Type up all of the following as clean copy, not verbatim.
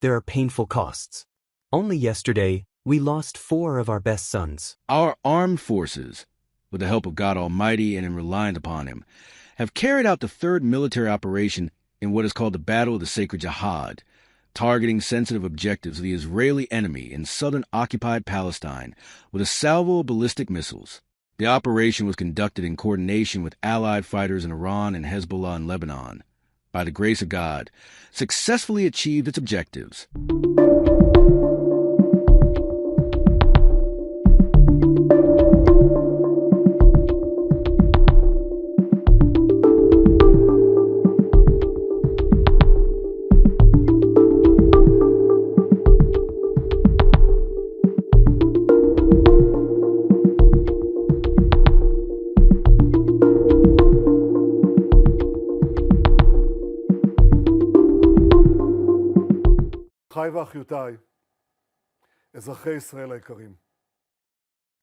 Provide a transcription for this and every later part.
there are painful costs. Only yesterday, we lost 4 of our best sons. Our armed forces, with the help of God Almighty and in reliance upon Him, have carried out the third military operation in what is called the Battle of the Sacred Jihad, targeting sensitive objectives of the Israeli enemy in southern occupied Palestine with a salvo of ballistic missiles. The operation was conducted in coordination with allied fighters in Iran and Hezbollah in Lebanon. By the grace of God, successfully achieved its objectives. אחיי ואחיותיי, אזרחי ישראל היקרים.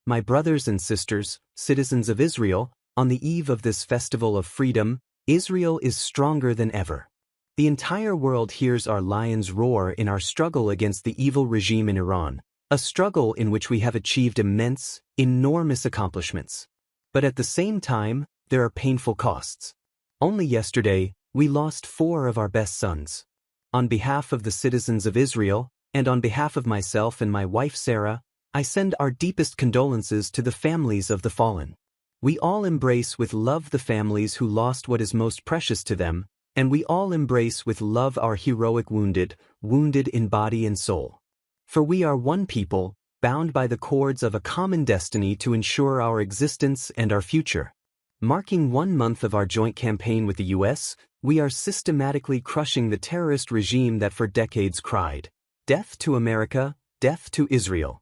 My brothers and sisters, citizens of Israel, on the eve of this festival of freedom, Israel is stronger than ever. The entire world hears our lions roar in our struggle against the evil regime in Iran, a struggle in which we have achieved immense, enormous accomplishments. But at the same time, there are painful costs. Only yesterday, we lost 4 of our best sons. On behalf of the citizens of Israel, and on behalf of myself and my wife Sarah, I send our deepest condolences to the families of the fallen. We all embrace with love the families who lost what is most precious to them, and we all embrace with love our heroic wounded in body and soul. For we are one people, bound by the cords of a common destiny to ensure our existence and our future. Marking 1 month of our joint campaign with the U.S., we are systematically crushing the terrorist regime that for decades cried, "Death to America, death to Israel."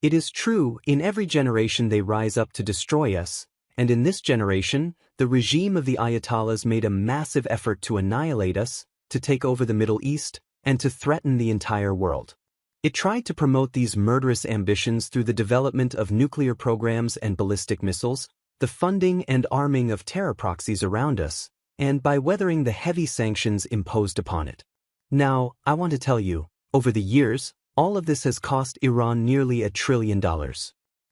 It is true, in every generation they rise up to destroy us, and in this generation, the regime of the Ayatollahs made a massive effort to annihilate us, to take over the Middle East, and to threaten the entire world. It tried to promote these murderous ambitions through the development of nuclear programs and ballistic missiles, the funding and arming of terror proxies around us, and by weathering the heavy sanctions imposed upon it. Now, I want to tell you, over the years, all of this has cost Iran nearly $1 trillion.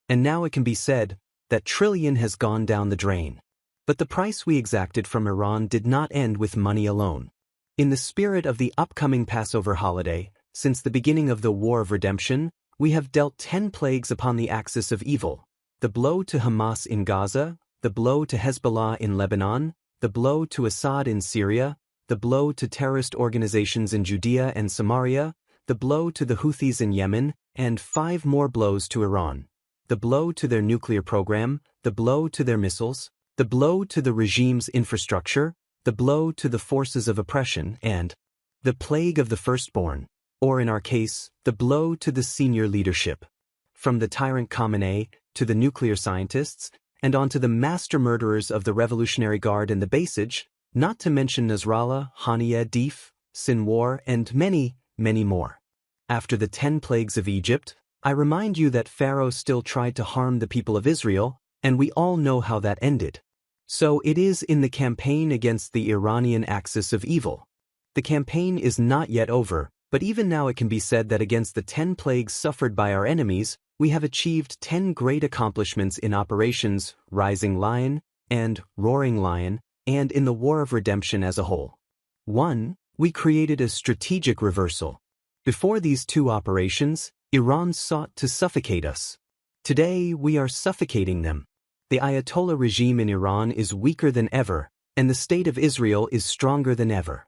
And now it can be said, that trillion has gone down the drain. But the price we exacted from Iran did not end with money alone. In the spirit of the upcoming Passover holiday, since the beginning of the War of Redemption, we have dealt 10 plagues upon the axis of evil. The blow to Hamas in Gaza, the blow to Hezbollah in Lebanon, the blow to Assad in Syria, the blow to terrorist organizations in Judea and Samaria, the blow to the Houthis in Yemen, and 5 more blows to Iran. The blow to their nuclear program, the blow to their missiles, the blow to the regime's infrastructure, the blow to the forces of oppression, and the plague of the firstborn, or in our case, the blow to the senior leadership. From the tyrant Khamenei to the nuclear scientists, and on to the master murderers of the Revolutionary Guard and the Basij, not to mention Nasrallah, Haniya, Deif, Sinwar, and many, many more. After the 10 plagues of Egypt, I remind you that Pharaoh still tried to harm the people of Israel, and we all know how that ended. So it is in the campaign against the Iranian axis of evil. The campaign is not yet over, but even now it can be said that against the 10 plagues suffered by our enemies, we have achieved 10 great accomplishments in operations Rising Lion and Roaring Lion, and in the War of Redemption as a whole. 1. We created a strategic reversal. Before these 2 operations, Iran sought to suffocate us. Today, we are suffocating them. The Ayatollah regime in Iran is weaker than ever, and the state of Israel is stronger than ever.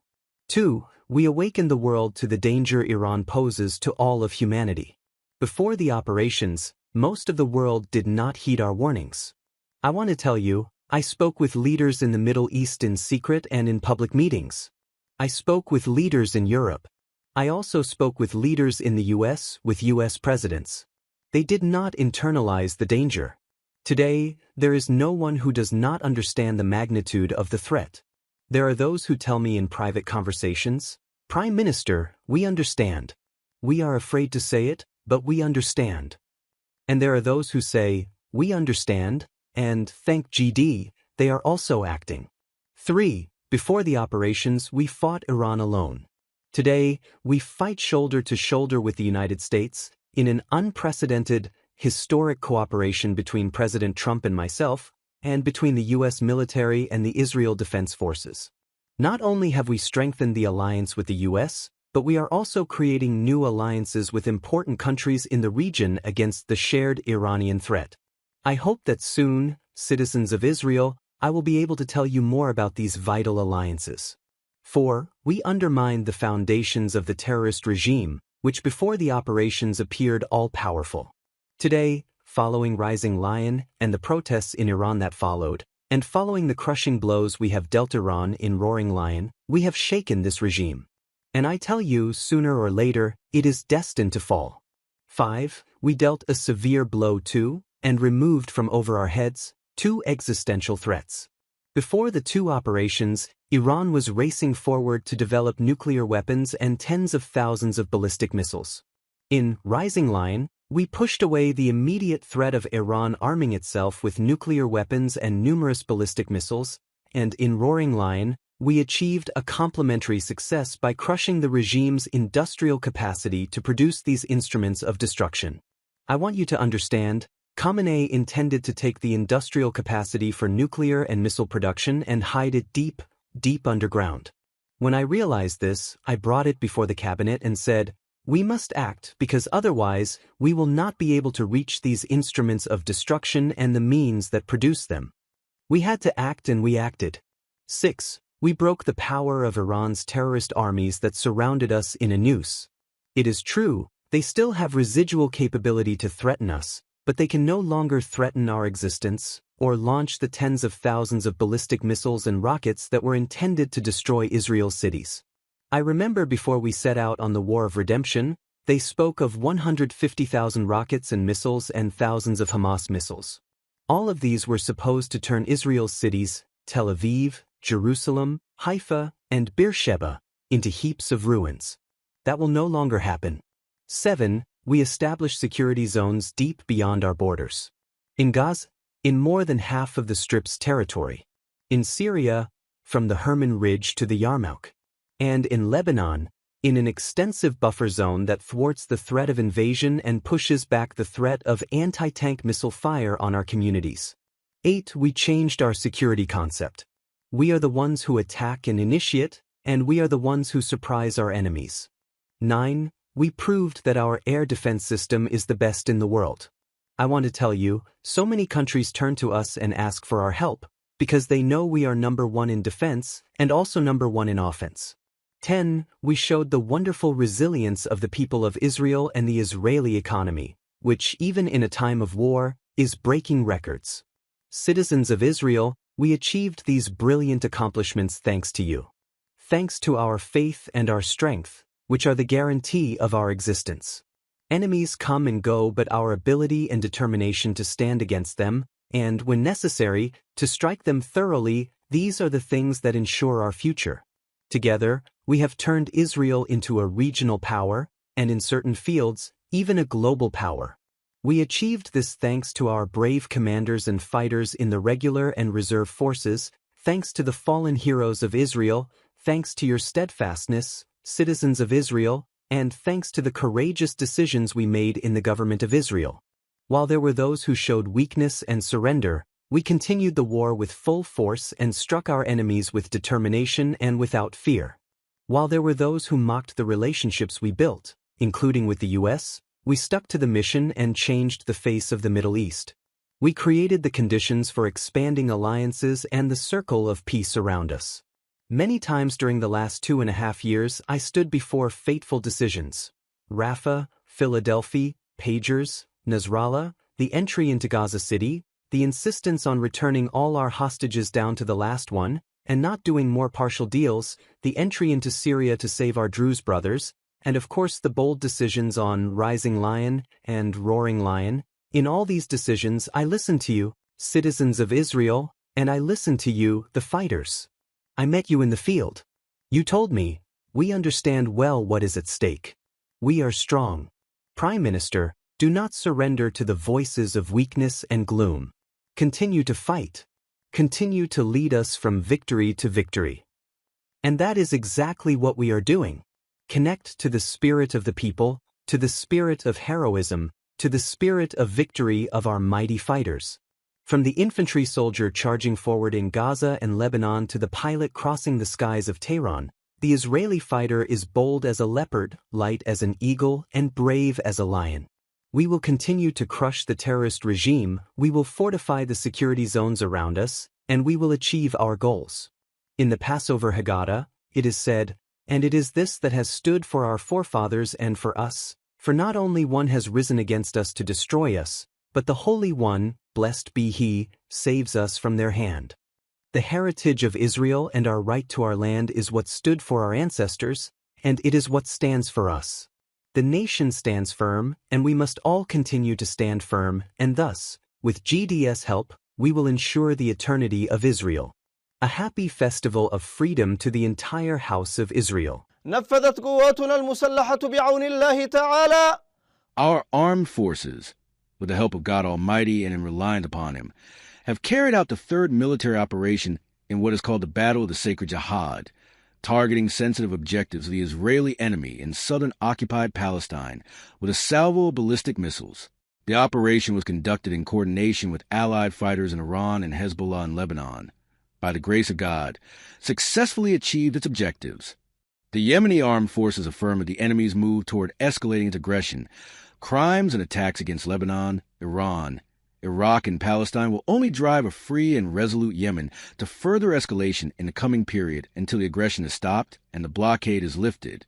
2. We awaken the world to the danger Iran poses to all of humanity. Before the operations, most of the world did not heed our warnings. I want to tell you, I spoke with leaders in the Middle East in secret and in public meetings. I spoke with leaders in Europe. I also spoke with leaders in the US, with US presidents. They did not internalize the danger. Today, there is no one who does not understand the magnitude of the threat. There are those who tell me in private conversations, "Prime Minister, we understand. We are afraid to say it, but we understand." And there are those who say, "We understand, and thank GD, they are also acting." 3. Before the operations, we fought Iran alone. Today, we fight shoulder to shoulder with the United States in an unprecedented, historic cooperation between President Trump and myself, and between the U.S. military and the Israel Defense Forces. Not only have we strengthened the alliance with the U.S., but we are also creating new alliances with important countries in the region against the shared Iranian threat. I hope that soon, citizens of Israel, I will be able to tell you more about these vital alliances. 4. We undermined the foundations of the terrorist regime, which before the operations appeared all-powerful. Today, following Rising Lion and the protests in Iran that followed, and following the crushing blows we have dealt Iran in Roaring Lion, we have shaken this regime. And I tell you, sooner or later, it is destined to fall. 5. We dealt a severe blow to, and removed from over our heads, 2 existential threats. Before the 2 operations, Iran was racing forward to develop nuclear weapons and tens of thousands of ballistic missiles. In Rising Lion, we pushed away the immediate threat of Iran arming itself with nuclear weapons and numerous ballistic missiles, and in Roaring Lion, we achieved a complementary success by crushing the regime's industrial capacity to produce these instruments of destruction. I want you to understand, Khamenei intended to take the industrial capacity for nuclear and missile production and hide it deep, deep underground. When I realized this, I brought it before the cabinet and said, we must act because otherwise we will not be able to reach these instruments of destruction and the means that produce them. We had to act and we acted. 6. We broke the power of Iran's terrorist armies that surrounded us in a noose. It is true, they still have residual capability to threaten us, but they can no longer threaten our existence or launch the tens of thousands of ballistic missiles and rockets that were intended to destroy Israel's cities. I remember before we set out on the War of Redemption, they spoke of 150,000 rockets and missiles and thousands of Hamas missiles. All of these were supposed to turn Israel's cities, Tel Aviv, Jerusalem, Haifa, and Beersheba, into heaps of ruins. That will no longer happen. 7. We established security zones deep beyond our borders. In Gaza, in more than half of the Strip's territory. In Syria, from the Hermon Ridge to the Yarmouk. And in Lebanon, in an extensive buffer zone that thwarts the threat of invasion and pushes back the threat of anti-tank missile fire on our communities. 8. We changed our security concept. We are the ones who attack and initiate, and we are the ones who surprise our enemies. 9. We proved that our air defense system is the best in the world. I want to tell you, so many countries turn to us and ask for our help, because they know we are number 1 in defense and also number 1 in offense. 10. We showed the wonderful resilience of the people of Israel and the Israeli economy, which, even in a time of war, is breaking records. Citizens of Israel, we achieved these brilliant accomplishments thanks to you. Thanks to our faith and our strength, which are the guarantee of our existence. Enemies come and go, but our ability and determination to stand against them, and, when necessary, to strike them thoroughly, these are the things that ensure our future. Together, we have turned Israel into a regional power, and in certain fields, even a global power. We achieved this thanks to our brave commanders and fighters in the regular and reserve forces, thanks to the fallen heroes of Israel, thanks to your steadfastness, citizens of Israel, and thanks to the courageous decisions we made in the government of Israel. While there were those who showed weakness and surrender, we continued the war with full force and struck our enemies with determination and without fear. While there were those who mocked the relationships we built, including with the U.S., we stuck to the mission and changed the face of the Middle East. We created the conditions for expanding alliances and the circle of peace around us. Many times during the last 2.5 years, I stood before fateful decisions. Rafah, Philadelphia, Pagers, Nasrallah, the entry into Gaza City, the insistence on returning all our hostages down to the last one, and not doing more partial deals, the entry into Syria to save our Druze brothers, and of course the bold decisions on Rising Lion and Roaring Lion. In all these decisions I listened to you, citizens of Israel, and I listened to you, the fighters. I met you in the field. You told me, we understand well what is at stake. We are strong. Prime Minister, do not surrender to the voices of weakness and gloom. Continue to fight. Continue to lead us from victory to victory. And that is exactly what we are doing. Connect to the spirit of the people, to the spirit of heroism, to the spirit of victory of our mighty fighters. From the infantry soldier charging forward in Gaza and Lebanon to the pilot crossing the skies of Tehran, the Israeli fighter is bold as a leopard, light as an eagle, and brave as a lion. We will continue to crush the terrorist regime, we will fortify the security zones around us, and we will achieve our goals. In the Passover Haggadah, it is said, "And it is this that has stood for our forefathers and for us, for not only one has risen against us to destroy us, but the Holy One, blessed be He, saves us from their hand." The heritage of Israel and our right to our land is what stood for our ancestors, and it is what stands for us. The nation stands firm, and we must all continue to stand firm, and thus, with GDS help, we will ensure the eternity of Israel. A happy festival of freedom to the entire house of Israel. نفذت قواتنا المسلحة بعون الله تعالى. Our armed forces, with the help of God Almighty and in reliant upon Him, have carried out the third military operation in what is called the Battle of the Sacred Jihad, targeting sensitive objectives of the Israeli enemy in southern occupied Palestine with a salvo of ballistic missiles. The operation was conducted in coordination with allied fighters in Iran and Hezbollah in Lebanon. By the grace of God, successfully achieved its objectives. The Yemeni armed forces affirm that the enemy's move toward escalating its aggression, crimes and attacks against Lebanon, Iran, Iraq, and Palestine will only drive a free and resolute Yemen to further escalation in the coming period until the aggression is stopped and the blockade is lifted.